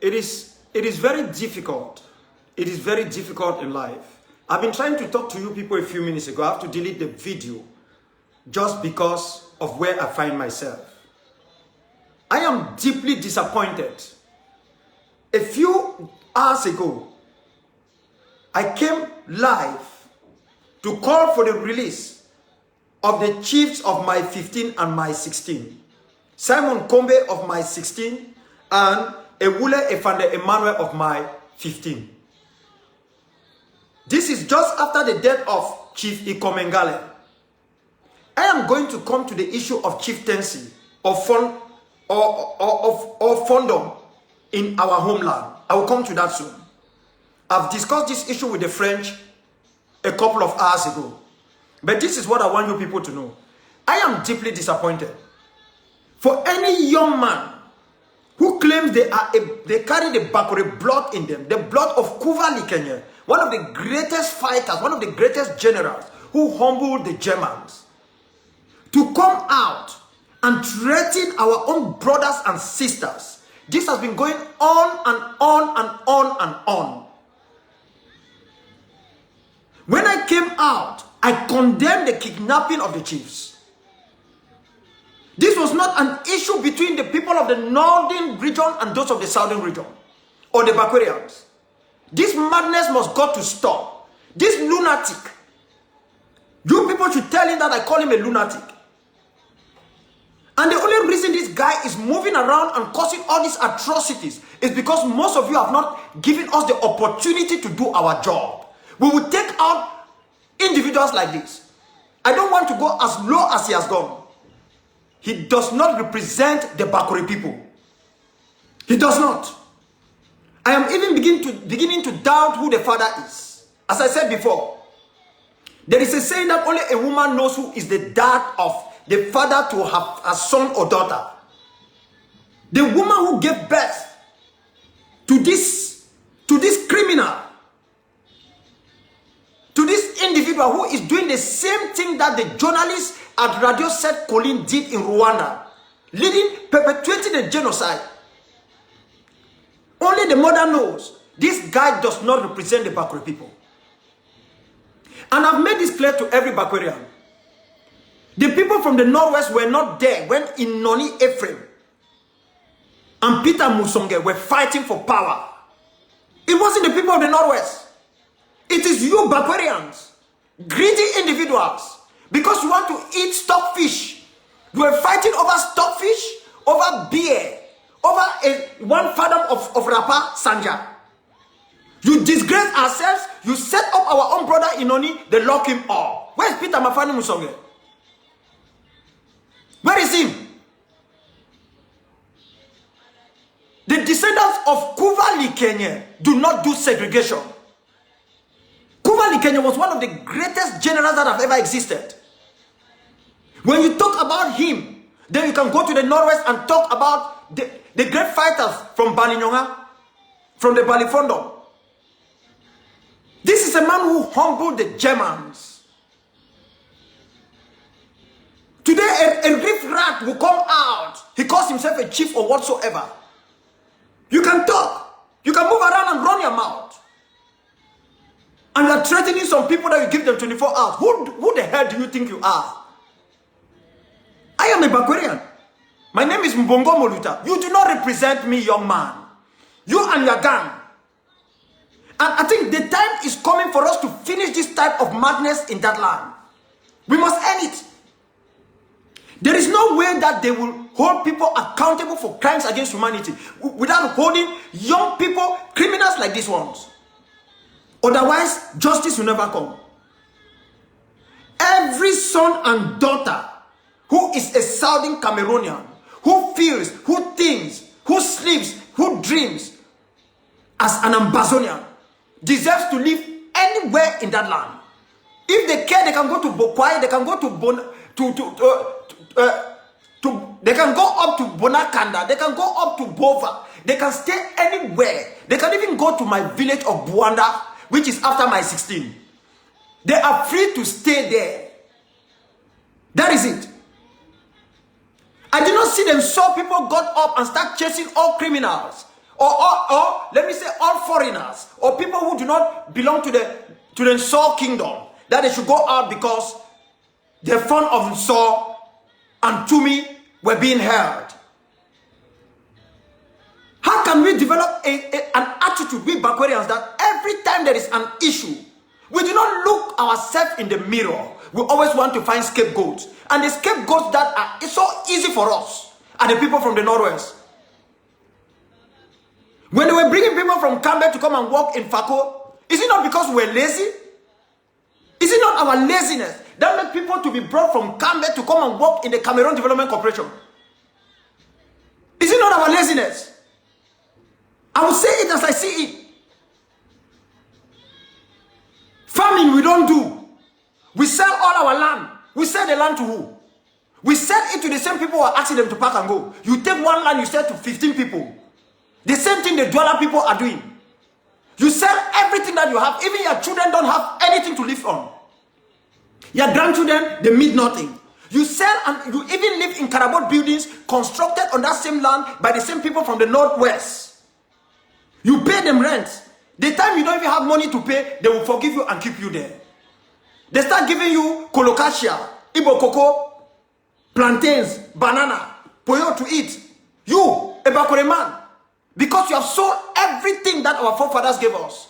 it is very difficult. It is very difficult in life. I've been trying to talk to you people a few minutes ago. I have to delete the video just because of where I find myself. I am deeply disappointed. A few hours ago, I came live to call for the release of the chiefs of my 15 and my 16. Simon Kombe of my 16 and Ewule Efande Emmanuel of my 15. This is just after the death of Chief Ikomengale. I am going to come to the issue of chieftaincy or fondom in our homeland. I will come to that soon. I've discussed this issue with the French a couple of hours ago. But this is what I want you people to know. I am deeply disappointed. For any young man who claims they carry the Bakore blood in them, the blood of Kuva Likenya, one of the greatest fighters, one of the greatest generals who humbled the Germans, to come out and threaten our own brothers and sisters. This has been going on and on and on and on. When I came out, I condemned the kidnapping of the chiefs. This was not an issue between the people of the northern region and those of the southern region or the Bakwarians. This madness must got to stop. This lunatic. You people should tell him that I call him a lunatic. And the only reason this guy is moving around and causing all these atrocities is because most of you have not given us the opportunity to do our job. We will take out individuals like this. I don't want to go as low as he has gone. He does not represent the Bakore people. He does not. I am even beginning to doubt who the father is. As I said before, there is a saying that only a woman knows who is the dad of the father to have a son or daughter. The woman who gave birth to this criminal, to this individual who is doing the same thing that the journalist at Radio Set Colin did in Rwanda, perpetuating the genocide. Only the mother knows this guy does not represent the Bakore people. And I've made this clear to every Bakwarian. The people from the northwest were not there when Inoni Ephraim and Peter Musonge were fighting for power. It wasn't the people of the northwest. It is you Bakwarians, greedy individuals, because you want to eat stockfish. You were fighting over stockfish, over beer, over one fathom of Rapa Sanja. You disgrace ourselves. You set up our own brother Inoni. They lock him up. Where's Peter Mafani Musonge? Where is him? The descendants of Kuva Likenya do not do segregation. Kuva Likenya was one of the greatest generals that have ever existed. When you talk about him, then you can go to the northwest and talk about the great fighters from Balinyonga, from the Balifondo. This is a man who humbled the Germans. Today, a riff rat will come out. He calls himself a chief or whatsoever. You can talk. You can move around and run your mouth. And you're threatening some people that you give them 24 hours. Who the hell do you think you are? I am a Bakwarian. My name is Mbongo Moluta. You do not represent me, young man. You and your gang. And I think the time is coming for us to finish this type of madness in that land. We must end it. There is no way that they will hold people accountable for crimes against humanity without holding young people, criminals like these ones. Otherwise, justice will never come. Every son and daughter who is a Southern Cameroonian, who feels, who thinks, who sleeps, who dreams as an Ambazonian, deserves to live anywhere in that land. If they care, they can go to Bokwai, they can go they can go up to Bonakanda, they can go up to Bova, they can stay anywhere. They can even go to my village of Buanda, which is after my 16. They are free to stay there. That is it. I did not see them. Saw people got up and start chasing all criminals. or let me say all foreigners, or people who do not belong to the Saul kingdom, that they should go out because the fun of Saul and Tumi were being held. How can we develop an attitude, we Bakwarians, that every time there is an issue, we do not look ourselves in the mirror. We always want to find scapegoats. And the scapegoats that are it's so easy for us are the people from the Northwest. When they were bringing people from Cambe to come and work in Fako, is it not because we're lazy? Is it not our laziness that makes people to be brought from Cambe to come and work in the Cameroon Development Corporation? Is it not our laziness? I will say it as I see it. Farming we don't do. We sell all our land. We sell the land to who? We sell it to the same people who are asking them to pack and go. You take one land, you sell to 15 people. The same thing the Douala people are doing. You sell everything that you have. Even your children don't have anything to live on. Your grandchildren, they mean nothing. You sell and you even live in Karabot buildings constructed on that same land by the same people from the Northwest. You pay them rent. The time you don't even have money to pay, they will forgive you and keep you there. They start giving you colocasia, ibo cocoa, plantains, banana, poyo to eat. You, a Bakore man, because you have sold everything that our forefathers gave us.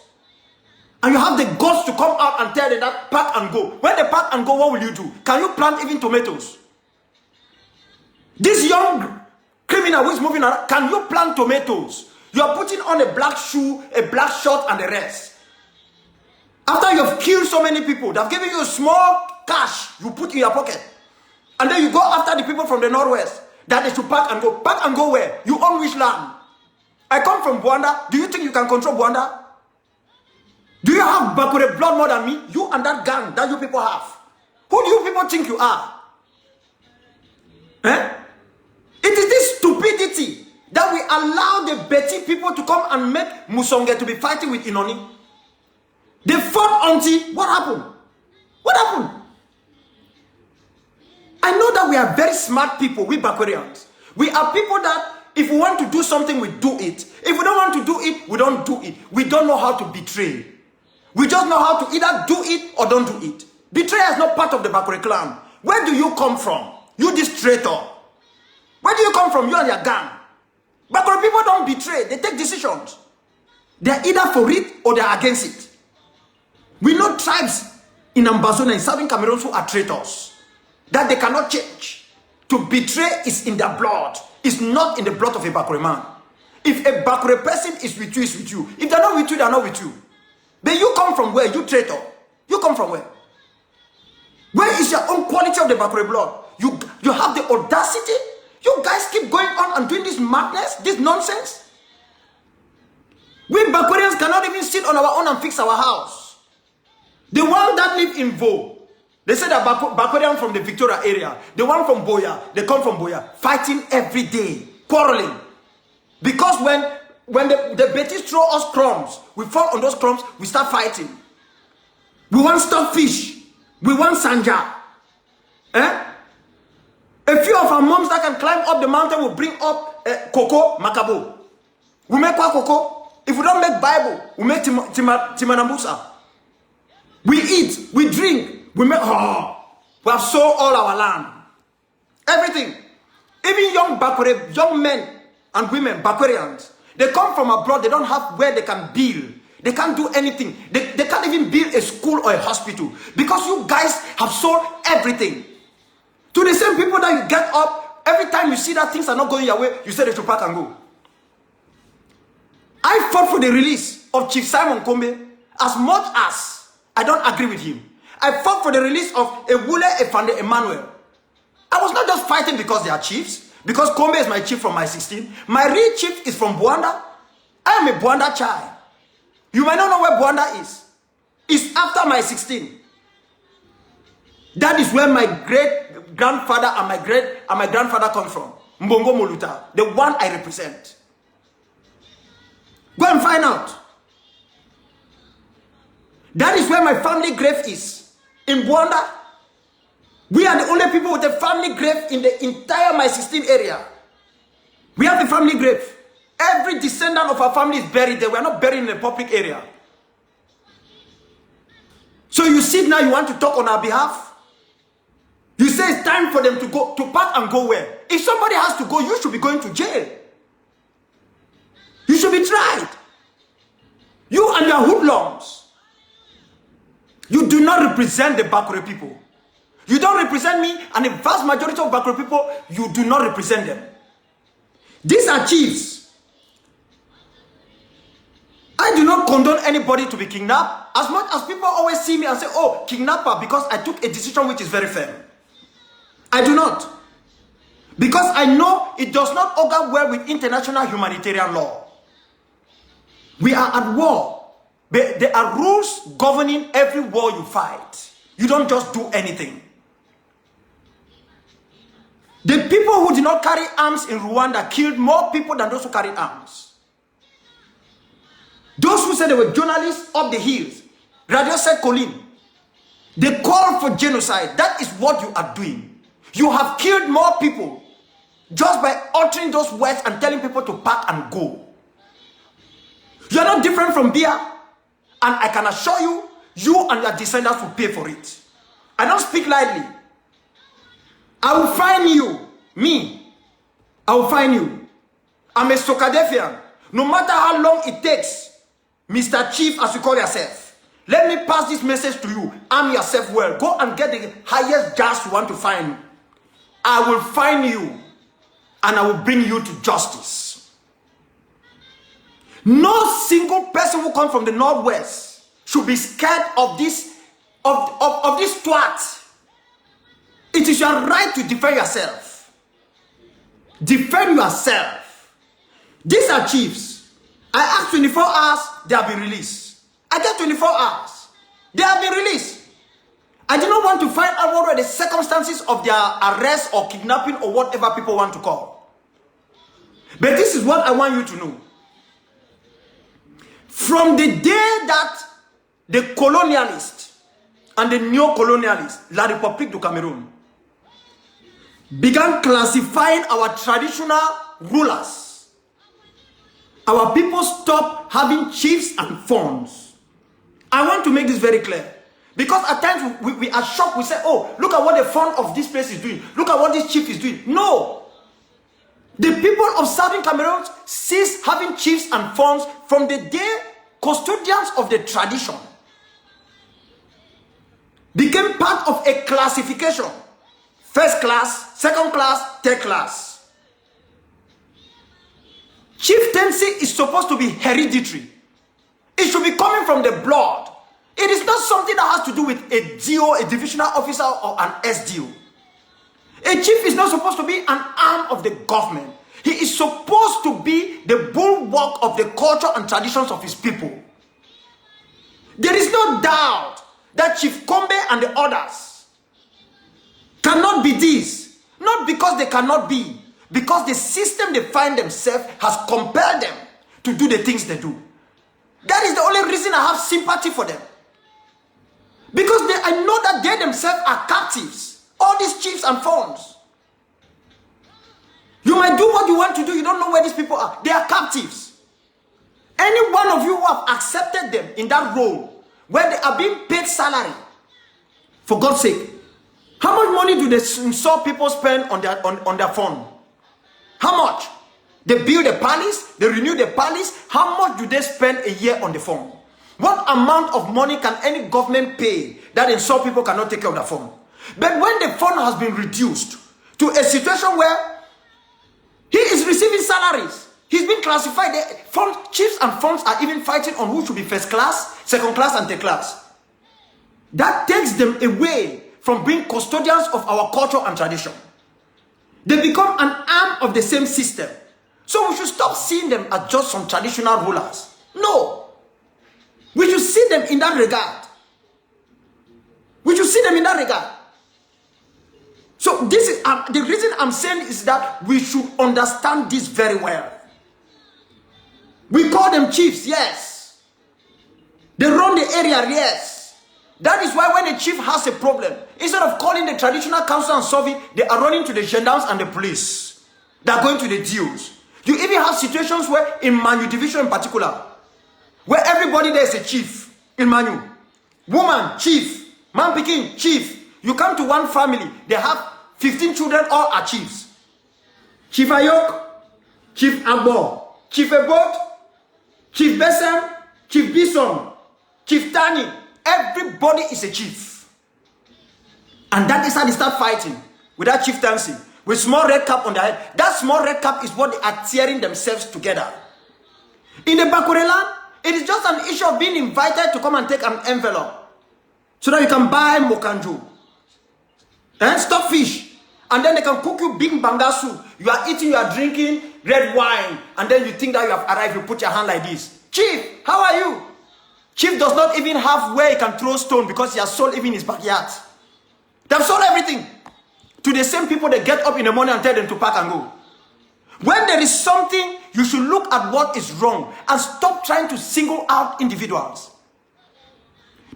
And you have the guts to come out and tell them that pack and go. When they pack and go, what will you do? Can you plant even tomatoes? This young criminal who is moving around, can you plant tomatoes? You are putting on a black shoe, a black shirt, and the rest. After you have killed so many people, they have given you a small cash you put in your pocket. And then you go after the people from the Northwest that they should pack and go. Pack and go where? You own which land? I come from Bwanda. Do you think you can control Bwanda? Do you have Bakure blood more than me? You and that gang that you people have. Who do you people think you are? Eh? It is this stupidity that we allow the Betty people to come and make Musonge to be fighting with Inoni. They fought auntie. What happened? What happened? I know that we are very smart people, we Bakwarians. We are people that if we want to do something, we do it. If we don't want to do it, we don't do it. We don't know how to betray. We just know how to either do it or don't do it. Betrayal is not part of the Bakure clan. Where do you come from? You this traitor. Where do you come from? You and your gang. Bakure people don't betray. They take decisions. They're either for it or they're against it. We know tribes in Ambazonia, in southern Cameroon, who are traitors. That they cannot change. To betray is in their blood. It's not in the blood of a Bakure man. If a Bakure person is with you, it's with you. If they're not with you, they're not with you. Then you come from where? You traitor. You come from where? Where is your own quality of the Bakure blood? You have the audacity? You guys keep going on and doing this madness, this nonsense? We Bakurians cannot even sit on our own and fix our house. The one that live in Vo, they say that Bakurian from the Victoria area, the one from Boya, they come from Boya, fighting every day, quarreling. Because when the Betis throw us crumbs, we fall on those crumbs, we start fighting. We want stockfish. We want sanja. Eh? A few of our moms that can climb up the mountain will bring up cocoa, makabo. We make what cocoa? If we don't make Bible, we make timanambusa. We eat, we drink, we make, we have sold all our land. Everything. Even young men and women, Bakurians, they come from abroad, they don't have where they can build. They can't do anything. They can't even build a school or a hospital. Because you guys have sold everything. To the same people that you get up, every time you see that things are not going your way, you say they should pack and go. I fought for the release of Chief Simon Kombe as much as I don't agree with him. I fought for the release of Ewule Efande Emmanuel. I was not just fighting because they are chiefs, because Kombe is my chief from my 16. My real chief is from Bwanda. I am a Bwanda child. You might not know where Bwanda is. It's after my 16. That is where my great grandfather and my grandfather come from. Mbongo Moluta, the one I represent. Go and find out. That is where my family grave is. In Bwanda. We are the only people with a family grave in the entire my 16 area. We have a family grave. Every descendant of our family is buried there. We are not buried in a public area. So you sit now, you want to talk on our behalf? You say it's time for them to go, to pack and go where? If somebody has to go, you should be going to jail. You should be tried. You and your hoodlums. You do not represent the Bakure people. You don't represent me, and the vast majority of Bakure people, you do not represent them. These are chiefs. I do not condone anybody to be kidnapped. As much as people always see me and say, oh, kidnapper, because I took a decision which is very firm. I do not. Because I know it does not augur well with international humanitarian law. We are at war. But there are rules governing every war you fight. You don't just do anything. The people who did not carry arms in Rwanda killed more people than those who carried arms. Those who said they were journalists up the hills, Radio said Colin, they call for genocide. That is what you are doing. You have killed more people just by uttering those words and telling people to pack and go. You are not different from Bia, and I can assure you, you and your descendants will pay for it. I don't speak lightly. I will find you. Me. I will find you. I'm a Sokadefian. No matter how long it takes, Mr. Chief, as you call yourself, let me pass this message to you. Arm yourself well. Go and get the highest judge you want to find. I will find you, and I will bring you to justice. No single person who comes from the Northwest should be scared of this, of this twat. It is your right to defend yourself. Defend yourself. These are chiefs. I ask 24 hours, they have been released. I get 24 hours. They have been released. I do not want to find out what were the circumstances of their arrest or kidnapping or whatever people want to call. But this is what I want you to know. From the day that the colonialists and the neo-colonialists, La République du Cameroon, began classifying our traditional rulers, our people stopped having chiefs and funds. I want to make this very clear. Because at times we are shocked. We say, oh, look at what the fund of this place is doing. Look at what this chief is doing. No. The people of Southern Cameroon ceased having chiefs and funds from the day custodians of the tradition became part of a classification. First class, second class, third class. Chieftaincy is supposed to be hereditary. It should be coming from the blood. It is not something that has to do with a DO, a divisional officer, or an SDO. A chief is not supposed to be an arm of the government. He is supposed to be the bulwark of the culture and traditions of his people. There is no doubt that Chief Kombe and the others cannot be this. Not because they cannot be, because the system they find themselves has compelled them to do the things they do. That is the only reason I have sympathy for them. Because I know that they themselves are captives. All these chiefs and funds. You might do what you want to do. You don't know where these people are. They are captives. Any one of you who have accepted them in that role, where they are being paid salary, for God's sake, how much money do they saw people spend on their phone? How much? They build a palace, they renew the palace. How much do they spend a year on the phone? What amount of money can any government pay that ensure people cannot take care of the phone? But when the fund has been reduced to a situation where he is receiving salaries, he's been classified, the fund, chiefs and funds are even fighting on who should be first class, second class, and third class. That takes them away from being custodians of our culture and tradition. They become an arm of the same system. So we should stop seeing them as just some traditional rulers. No. We should see them in that regard. We should see them in that regard. So this is the reason I'm saying is that we should understand this very well. We call them chiefs, yes. They run the area, yes. That is why when a chief has a problem, instead of calling the traditional council and solve it, they are running to the gendarmes and the police. They are going to the DOs. You even have situations where in Manu division in particular, where everybody there is a chief in Manu. Woman, chief. Man picking, chief. You come to one family, they have 15 children, all are chiefs. Chief Ayok, Chief Abo, Chief Ebot, Chief Besem, Chief Bison, Chief Tani. Everybody is a chief. And that is how they start fighting with that chieftaincy. With small red cap on their head. That small red cap is what they are tearing themselves together. In the Bakure land, it is just an issue of being invited to come and take an envelope. So that you can buy mokanju. And stockfish. And then they can cook you big bangasu. You are eating, you are drinking red wine. And then you think that you have arrived, you put your hand like this. Chief, how are you? Chief does not even have where he can throw stone because he has sold even his backyard. They have sold everything. To the same people that get up in the morning and tell them to pack and go. When there is something, you should look at what is wrong and stop trying to single out individuals.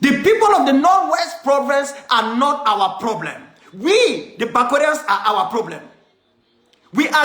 The people of the Northwest Province are not our problem. We, the Bakorians, are our problem. We are